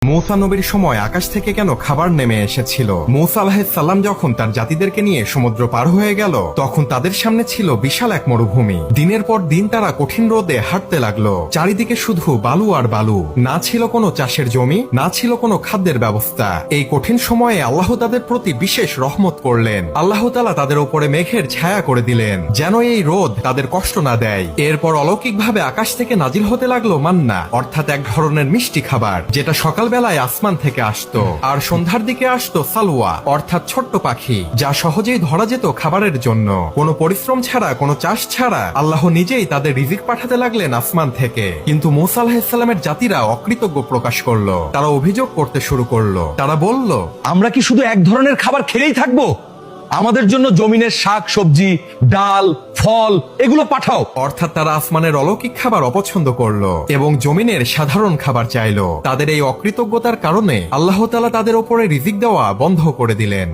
মূসা নবীর সময় আকাশ থেকে কেন খাবার নেমে এসেছিল? মূসা আলাইহিস সালাম যখন তার জাতিদেরকে নিয়ে সমুদ্র পার হয়ে গেল, তখন তাদের সামনে ছিল বিশাল এক মরুভূমি। দিনের পর দিন তারা কঠিন রোদে হাঁটতে লাগলো। চারিদিকে শুধু বালু আর বালু। না ছিল কোনো চাষের জমি, না ছিল কোনো খাদ্যের ব্যবস্থা। এই কঠিন সময়ে আল্লাহ তাদের প্রতি বিশেষ রহমত করলেন। আল্লাহ তাআলা তাদের উপরে মেঘের ছায়া করে দিলেন, যেন এই রোদ তাদের কষ্ট না দেয়। এরপর অলৌকিকভাবে আকাশ থেকে নাজিল হতে লাগলো মান্না, অর্থাৎ এক ধরনের মিষ্টি খাবার, যেটা সকালবেলায় আসমান থেকে আসতো। আর সন্ধ্যার দিকে আসতো সালওয়া, অর্থাৎ ছোট্ট পাখি, যা সহজেই ধরা যেত খাবারের জন্য। কোনো পরিশ্রম ছাড়া, কোনো চাষ ছাড়া আল্লাহ নিজেই তাদের রিজিক পাঠাতে লাগলেন আসমান থেকে। কিন্তু মূসা আলাইহিস সালামের জাতিরা অকৃতজ্ঞ প্রকাশ করলো। তারা অভিযোগ করতে শুরু করলো। তারা বলল, আমরা কি শুধু এক ধরনের খাবার খেলেই থাকবো? আমাদের জন্য জমিনের শাক সবজি, ডাল, ফল এগুলো পাঠাও। অর্থাৎ তারা আসমানের অলৌকিক খাবার অপছন্দ করলো এবং জমিনের সাধারণ খাবার চাইলো। তাদের এই অকৃতজ্ঞতার কারণে আল্লাহ তাআলা তাদের উপরে রিজিক দেওয়া বন্ধ করে দিলেন।